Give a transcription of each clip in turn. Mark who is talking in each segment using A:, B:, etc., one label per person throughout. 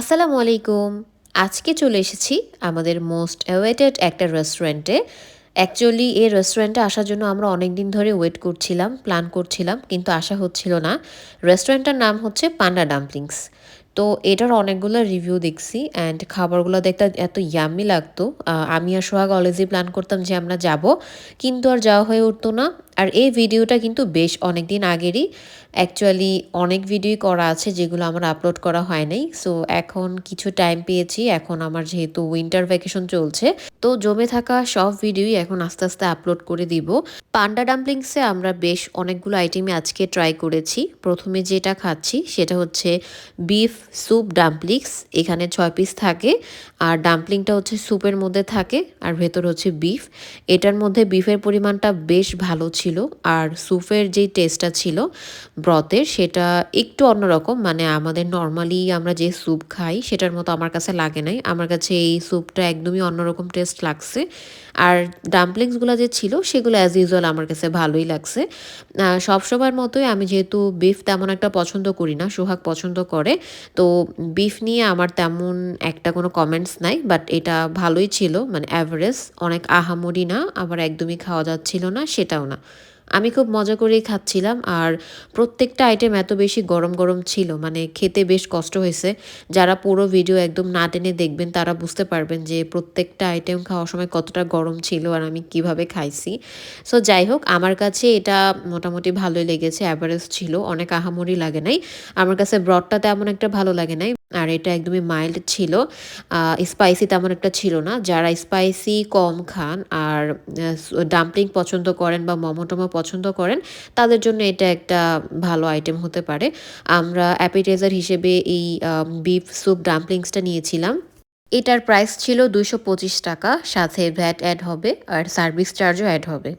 A: আসসালামু আলাইকুম। আজকে চলে এসেছি আমাদের মোস্ট অ্যাওয়েটেড একটা রেস্টুরেন্টে। অ্যাকচুয়ালি এই রেস্টুরেন্টে আসার জন্য আমরা অনেক দিন ধরে ওয়েট করছিলাম, প্ল্যান করছিলাম কিন্তু আসা হচ্ছিল না। রেস্টুরেন্টটার নাম হচ্ছে পান্ডা ডাম্পলিংস। তো এটার অনেকগুলো রিভিউ দেখছি অ্যান্ড খাবারগুলো দেখতে এত ইয়াম্মি লাগতো। আমি আর সোহাগ অলরেডি প্ল্যান করতাম যে আমরা যাব, কিন্তু আর যাওয়া হয়ে উঠতো না। আর এই ভিডিওটা কিন্তু বেশ অনেক দিন আগেরই। অ্যাকচুয়ালি অনেক ভিডিওই করা আছে যেগুলো আমার আপলোড করা হয় নাই। সো এখন কিছু টাইম পেয়েছি, এখন আমার যেহেতু উইন্টার ভ্যাকেশন চলছে, তো জমে থাকা সব ভিডিওই এখন আস্তে আস্তে আপলোড করে দিব। পান্ডা ডাম্পলিংসে আমরা বেশ অনেকগুলো আইটেমই আজকে ট্রাই করেছি। প্রথমে যেটা খাচ্ছি সেটা হচ্ছে বিফ স্যুপ ডাম্পলিংস। এখানে 6 পিস থাকে আর ডাম্পলিংটা হচ্ছে স্যুপের মধ্যে থাকে আর ভেতর হচ্ছে বিফ। এটার মধ্যে বিফের পরিমাণটা বেশ ভালো ছিল আর স্যুপের যেই টেস্টটা ছিল ব্রতের, সেটা একটু অন্যরকম। মানে আমাদের নর্মালি আমরা যে স্যুপ খাই সেটার মতো আমার কাছে লাগে নাই। আমার কাছে এই স্যুপটা একদমই অন্যরকম টেস্ট লাগছে। আর ডাম্পলিংসগুলো যে ছিল সেগুলো অ্যাজ ইউজুয়াল আমার কাছে ভালোই লাগছে। সবসময়ের মতোই আমি যেহেতু বিফ তেমন একটা পছন্দ করি না, সোহাগ পছন্দ করে, তো বিফ নিয়ে আমার তেমন একটা কোনো কমেন্টস নাই। বাট এটা ভালোই ছিল, মানে অ্যাভারেজ, অনেক আহামরি না, আবার একদমই খাওয়া যাচ্ছিল না সেটাও না। আমি খুব মজা করেই খাচ্ছিলাম আর প্রত্যেকটা আইটেম এত বেশি গরম গরম ছিল, মানে খেতে বেশ কষ্ট হয়েছে। যারা পুরো ভিডিও একদম না টেনে দেখবেন তারা বুঝতে পারবেন যে প্রত্যেকটা আইটেম খাওয়ার সময় কতটা গরম ছিল আর আমি কিভাবে খাইছি। সো যাই হোক, আমার কাছে এটা মোটামুটি ভালোই লেগেছে, অ্যাভারেজ ছিল, অনেক আহামরি লাগে নাই। আমার কাছে ব্রডটা তেমন একটা ভালো লাগে নাই আর এটা একদমই মাইল্ড ছিল। স্পাইসি তেমন একটা ছিল না। যারা স্পাইসি কম খান আর ডাম্পলিং পছন্দ করেন বা মোমো টোমো পছন্দ করেন তাদের জন্য এটা একটা ভালো আইটেম হতে পারে। আমরা অ্যাপিটাইজার হিসেবে এই বিফ স্যুপ ডাম্পলিংসটা নিয়েছিলাম। এটার প্রাইস ছিল 225 টাকা, সাথে ভ্যাট অ্যাড হবে আর সার্ভিস চার্জও অ্যাড হবে।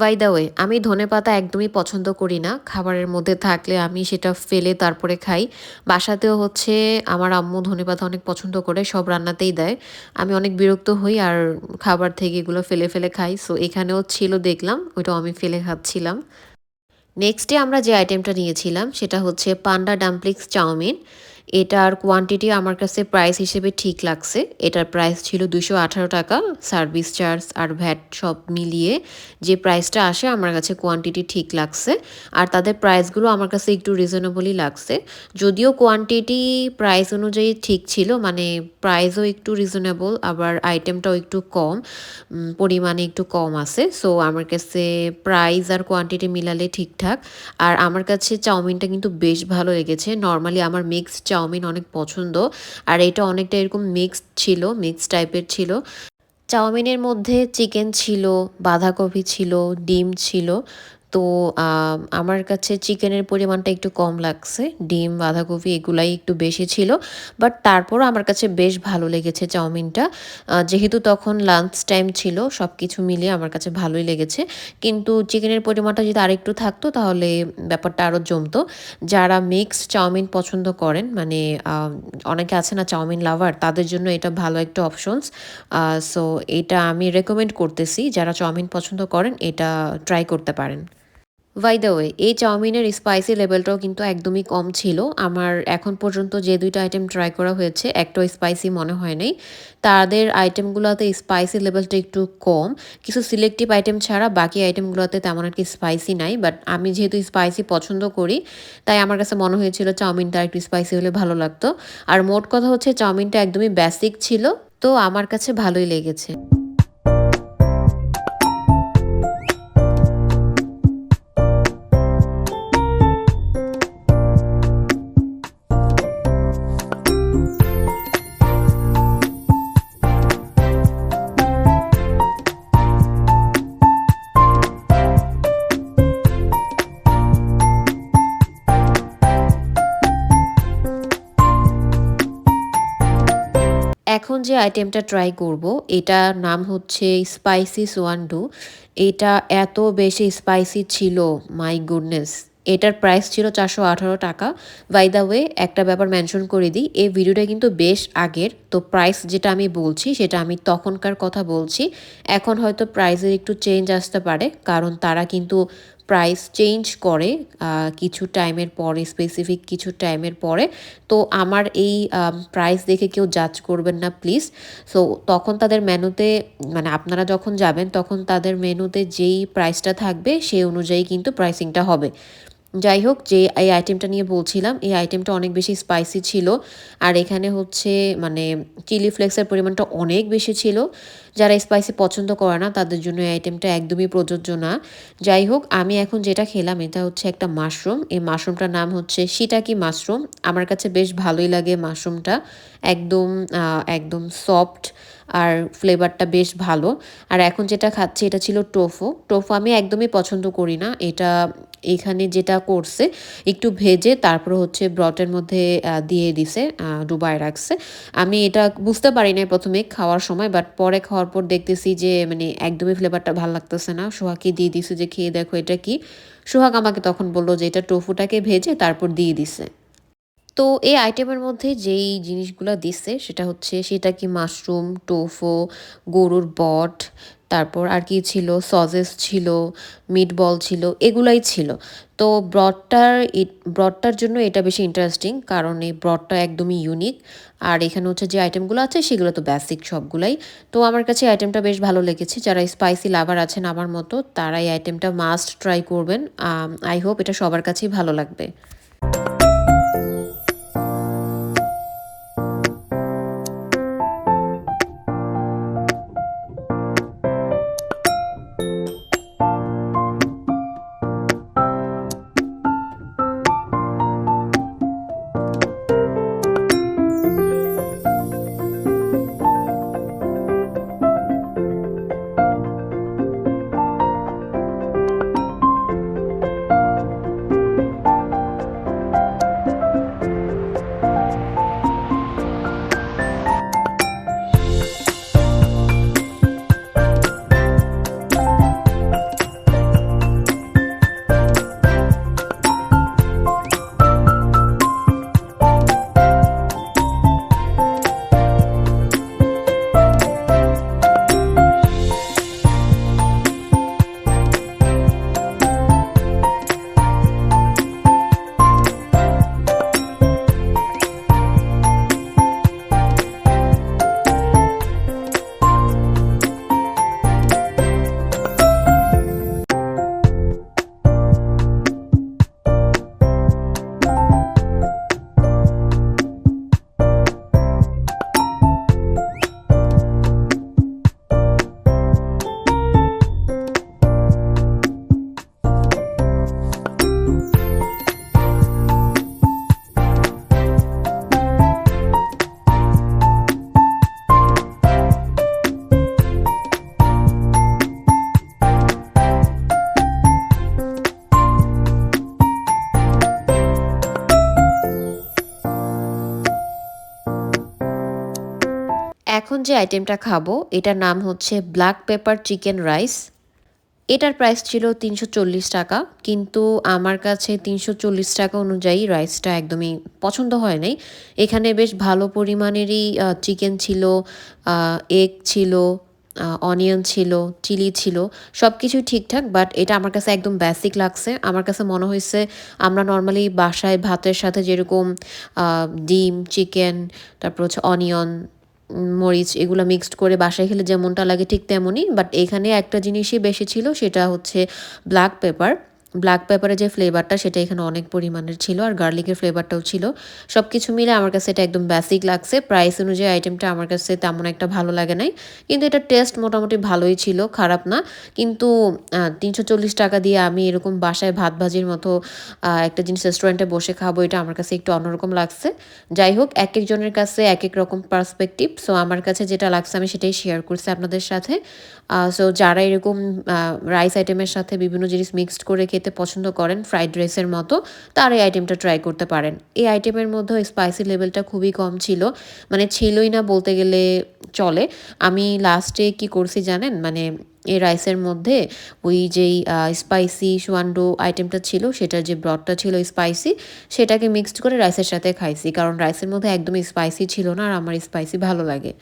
A: বাই দ্য ওয়ে, আমি ধনেপাতা একদমই পছন্দ করি না। খাবারের মধ্যে থাকলে আমি সেটা ফেলে তারপরে খাই। বাসাতেও হচ্ছে আমার আম্মু ধনেপাতা অনেক পছন্দ করে, সব রান্নাতেই দেয়। আমি অনেক বিরক্ত হই আর খাবার থেকে এগুলো ফেলে ফেলে খাই। সো এখানেও ছিল দেখলাম, ওইটাও আমি ফেলে খাচ্ছিলাম। নেক্সটে আমরা যে আইটেমটা নিয়েছিলাম সেটা হচ্ছে পান্ডা ডাম্পলিংস চাউমিন। এটার কোয়ান্টিটি আমার কাছে প্রাইস হিসেবে ঠিক লাগছে। এটার প্রাইস ছিল 218 টাকা। সার্ভিস চার্জ আর ভ্যাট সব মিলিয়ে যে প্রাইসটা আসে আমার কাছে কোয়ান্টিটি ঠিক লাগছে। আর তাদের প্রাইসগুলো আমার কাছে একটু রিজনেবলই লাগছে। যদিও কোয়ান্টিটি প্রাইস অনুযায়ী ঠিক ছিল, মানে প্রাইসও একটু রিজনেবল, আবার আইটেমটাও একটু কম, পরিমাণে একটু কম আছে। সো আমার কাছে প্রাইস আর কোয়ান্টিটি মিলালে ঠিকঠাক। আর আমার কাছে চাউমিনটা কিন্তু বেশ ভালো লেগেছে। নর্মালি আমার মিক্সড চাউমিন অনেক পছন্দ আর এটা অনেকটা এরকম মিক্সড ছিল, মিক্সড টাইপের ছিল। চাউমিনের মধ্যে চিকেন ছিল, বাঁধাকপি ছিল, ডিম ছিল। তো আমার কাছে চিকেনের পরিমাণটা একটু কম লাগছে। ডিম, বাঁধাকপি এগুলাই একটু বেশি ছিল। বাট তারপরও আমার কাছে বেশ ভালো লেগেছে চাউমিনটা। যেহেতু তখন লাঞ্চ টাইম ছিল, সব কিছু মিলিয়ে আমার কাছে ভালোই লেগেছে। কিন্তু চিকেনের পরিমাণটা যদি আরেকটু থাকতো তাহলে ব্যাপারটা আরও জমতো। যারা মিক্সড চাউমিন পছন্দ করেন, মানে অনেকে আছে না চাউমিন লাভার, তাদের জন্য এটা ভালো একটা অপশনস। সো এটা আমি রেকমেন্ড করতেছি, যারা চাউমিন পছন্দ করেন এটা ট্রাই করতে পারেন। বাই দ্য ওয়ে, এই চাউমিনের স্পাইসি লেভেলটাও কিন্তু একদমই কম ছিল। আমার এখন পর্যন্ত যে 2টা আইটেম ট্রাই করা হয়েছে একটাও স্পাইসি মনে হয় নাই। তাদের আইটেমগুলোতে স্পাইসি লেভেলটা একটু কম। কিছু সিলেক্টিভ আইটেম ছাড়া বাকি আইটেমগুলোতে তেমন আর কি স্পাইসি নাই। বাট আমি যেহেতু স্পাইসি পছন্দ করি, তাই আমার কাছে মনে হয়েছিল চাউমিনটা একটু স্পাইসি হলে ভালো লাগতো। আর মোট কথা হচ্ছে চাউমিনটা একদমই বেসিক ছিল, তো আমার কাছে ভালোই লেগেছে। এখন যে আইটেমটা ট্রাই করব এটার নাম হচ্ছে স্পাইসি সোয়ান্ডু। এটা এত বেশি স্পাইসি ছিল, মাই গুডনেস। এটার প্রাইস ছিল 418 টাকা। বাই দ্য ওয়ে, একটা ব্যাপার মেনশন করে দিই, এই ভিডিওটা কিন্তু বেশ আগের, তো প্রাইস যেটা আমি বলছি সেটা আমি তখনকার কথা বলছি। এখন হয়তো প্রাইসের একটু চেঞ্জ আসতে পারে, কারণ তারা কিন্তু প্রাইস চেঞ্জ করে কিছু টাইমের পরে, স্পেসিফিক কিছু টাইমের পরে। তো আমার এই প্রাইস দেখে কেউ জাজ করবেন না প্লিজ। সো তখন তাদের মেনুতে, মানে আপনারা যখন যাবেন তখন তাদের মেনুতে যেই প্রাইসটা থাকবে সেই অনুযায়ী কিন্তু প্রাইসিংটা হবে। যাই হোক, যে এই আইটেমটা নিয়ে বলছিলাম, এই আইটেমটা অনেক বেশি স্পাইসি ছিল। আর এখানে হচ্ছে মানে চিলি ফ্লেক্সের পরিমাণটা অনেক বেশি ছিল। যারা স্পাইসি পছন্দ করে না তাদের জন্য এই আইটেমটা একদমই প্রযোজ্য না। যাই হোক, আমি এখন যেটা খেলাম এটা হচ্ছে একটা মাশরুম। এই মাশরুমটার নাম হচ্ছে শিটাকি মাশরুম। আমার কাছে বেশ ভালোই লাগে মাশরুমটা। একদম একদম সফট, আর ফ্লেভারটা বেশ ভালো। আর এখন যেটা খাচ্ছি এটা ছিল টোফু। টোফু আমি একদমই পছন্দ করি না। এটা এখানে যেটা করছে, একটু ভেজে তারপর হচ্ছে ব্রটের মধ্যে দিয়ে দিছে, ডুবায় রাখছে। আমি এটা বুঝতে পারি নাই প্রথমে খাওয়ার সময়, বাট পরে খাওয়ার পর দেখতেছি যে মানে একদমই ফ্লেভারটা ভাল লাগতেছে না। সোহাগকে দিয়ে দিছে যে খেয়ে দেখো এটা কি। সোহাগ আমাকে তখন বলল যে এটা টোফুটাকে ভেজে তারপর দিয়ে দিছে। তো এই আইটেমের মধ্যে যেই জিনিসগুলা দিছে সেটা হচ্ছে শিটাকি মাশরুম, টোফু, গরুর বট, তারপর আর কি ছিল, সসেস ছিল, মিটবল ছিল, এগুলাই ছিল। তো ব্রডটার জন্য এটা বেশি ইন্টারেস্টিং, কারণ এই ব্রডটা একদমই ইউনিক। আর এখানে হচ্ছে যে আইটেমগুলো আছে সেগুলো তো বেসিক সবগুলাই। তো আমার কাছে আইটেমটা বেশ ভালো লেগেছে। যারা স্পাইসি লাভার আছেন আমার মতো তারা এই আইটেমটা মাস্ট ট্রাই করবেন। আই হোপ এটা সবার কাছেই ভালো লাগবে। এখন যে আইটেমটা খাবো এটার নাম হচ্ছে ব্ল্যাক পেপার চিকেন রাইস। এটার প্রাইস ছিল ৩৪০ টাকা, কিন্তু আমার কাছে ৩৪০ টাকা অনুযায়ী রাইসটা একদমই পছন্দ হয় নাই। এখানে বেশ ভালো পরিমাণেরই চিকেন ছিল, এগ ছিল, অনিয়ন ছিল, চিলি ছিল, সব কিছুই ঠিকঠাক। বাট এটা আমার কাছে একদম বেসিক লাগছে। আমার কাছে মনে হয়েছে আমরা নর্মালি বাসায় ভাতের সাথে যেরকম ডিম, চিকেন, তারপর হচ্ছে অনিয়ন, মরিচ এগুলো মিক্সড করে বাসায় খেলে যেমনটা লাগে ঠিক তেমনই। বাট এখানে একটা জিনিসই বেশি ছিল, সেটা হচ্ছে ব্ল্যাক পেপার। ব্ল্যাক পেপারের যে ফ্লেভারটা সেটা এখানে অনেক পরিমাণের ছিল, আর গার্লিকের ফ্লেভারটাও ছিল। সব কিছু মিলে আমার কাছে এটা একদম বেসিক লাগছে। প্রাইস অনুযায়ী আইটেমটা আমার কাছে তেমন একটা ভালো লাগে নাই, কিন্তু এটা টেস্ট মোটামুটি ভালোই ছিল, খারাপ না। কিন্তু ৩৪০ টাকা দিয়ে আমি এরকম বাসায় ভাত ভাজির মতো একটা জিনিস রেস্টুরেন্টে বসে খাবো, এটা আমার কাছে একটু অন্যরকম লাগছে। যাই হোক, এক একজনের কাছে এক এক রকম পার্সপেক্টিভ। সো আমার কাছে যেটা লাগছে আমি সেটাই শেয়ার করছি আপনাদের সাথে। সো যারা এরকম রাইস আইটেমের সাথে বিভিন্ন জিনিস মিক্সড করে খেতে পছন্দ করেন ফ্রাইড রাইসের মতো, তারা এই আইটেমটা ট্রাই করতে পারেন। এই আইটেমের মধ্যে স্পাইসি লেভেলটা খুবই কম ছিল, মানে ছিলই না বলতে গেলে চলে। আমি লাস্টে কি করছি জানেন, মানে এই রাইসের মধ্যে ওই যেই স্পাইসি সুয়ান্ডো আইটেমটা ছিল, সেটার যে ব্রডটা ছিল স্পাইসি, সেটাকে মিক্সড করে রাইসের সাথে খাইছি, কারণ রাইসের মধ্যে একদমই স্পাইসি ছিল না, আর আমার স্পাইসি ভালো লাগে।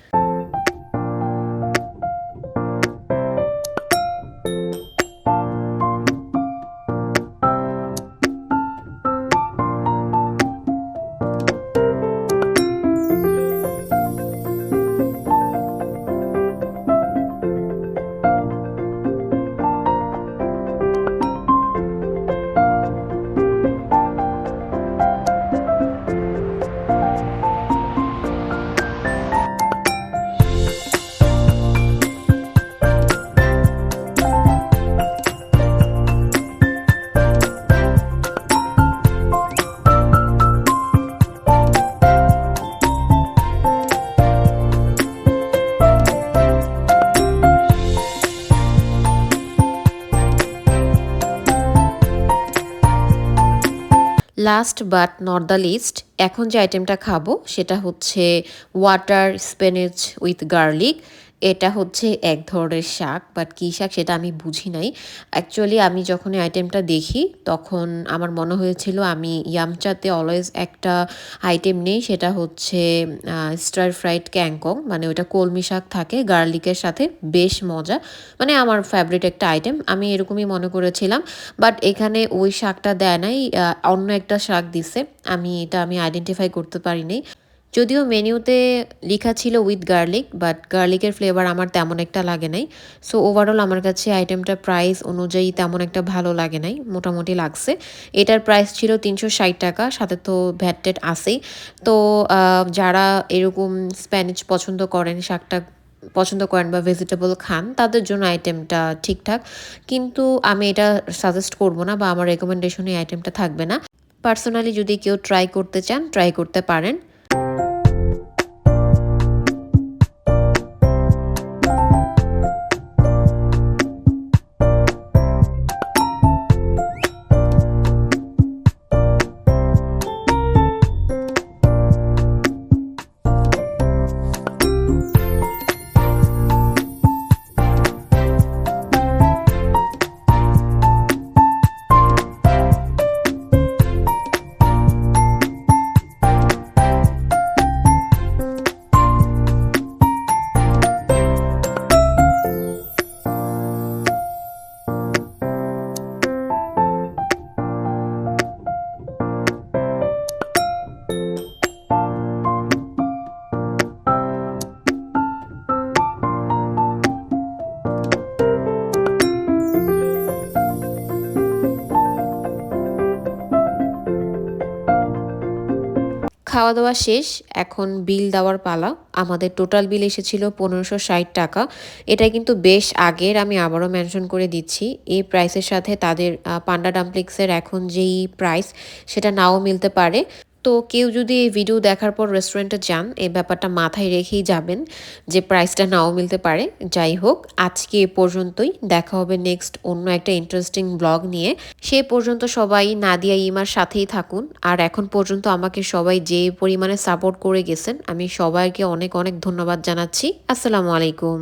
A: Last but not the least, এখন যে আইটেমটা খাবো সেটা হচ্ছে ওয়াটার স্পিনাচ উইথ গার্লিক। এটা হচ্ছে এক ধরনের শাক, বাট কী শাক সেটা আমি বুঝি নাই। অ্যাকচুয়ালি আমি যখন এই আইটেমটা দেখি তখন আমার মনে হয়েছিল আমি ইয়ামচাতে অলওয়েজ একটা আইটেম নেই, সেটা হচ্ছে স্টার ফ্রাইড ক্যাংকং, মানে ওটা কলমি শাক থাকে গার্লিকের সাথে, বেশ মজা, মানে আমার ফেভারিট একটা আইটেম, আমি এরকমই মনে করেছিলাম। বাট এখানে ওই শাকটা দেয় নাই, অন্য একটা শাক দিছে, আমি আইডেন্টিফাই করতে পারিনি। যদিও মেনুতে লেখা ছিল উইথ গার্লিক, বাট গার্লিকের ফ্লেভার আমার তেমন একটা লাগে নাই। সো ওভারঅল আমার কাছে আইটেমটার প্রাইস অনুযায়ী তেমন একটা ভালো লাগে নাই, মোটামুটি লাগছে। এটার প্রাইস ছিল 360 টাকা, সাথে তো ভ্যাট ট্যাট আছেই। তো যারা এরকম স্প্যানিশ পছন্দ করেন, শাকটা পছন্দ করেন বা ভেজিটেবল খান, তাদের জন্য আইটেমটা ঠিকঠাক, কিন্তু আমি এটা সাজেস্ট করব না বা আমার রেকমেন্ডেশনে এই আইটেমটা থাকবে না। পার্সোনালি যদি কেউ ট্রাই করতে চান, ট্রাই করতে পারেন। খাওয়া দাওয়া শেষ, এখন বিল দেওয়ার পালা। আমাদের টোটাল বিল এসেছিল 1560 টাকা। এটা কিন্তু বেশ আগের, আমি আবারও মেনশন করে দিচ্ছি। এই প্রাইসের সাথে তাদের পান্ডা ডাম্পলিংসের এখন যেই প্রাইস সেটা নাও মিলতে পারে। তো কেউ যদি এই ভিডিও দেখার পর রেস্টুরেন্টে যান, এই ব্যাপারটা মাথায় রেখেই যাবেন যে প্রাইসটা নাও মিলতে পারে। যাই হোক, আজকে এ পর্যন্তই, দেখা হবে নেক্সট অন্য একটা ইন্টারেস্টিং ব্লগ নিয়ে। সে পর্যন্ত সবাই নাদিয়া ইমার সাথেই থাকুন। আর এখন পর্যন্ত আমাকে সবাই যে পরিমাণে সাপোর্ট করে গেছেন, আমি সবাইকে অনেক অনেক ধন্যবাদ জানাচ্ছি। আসসালামু আলাইকুম।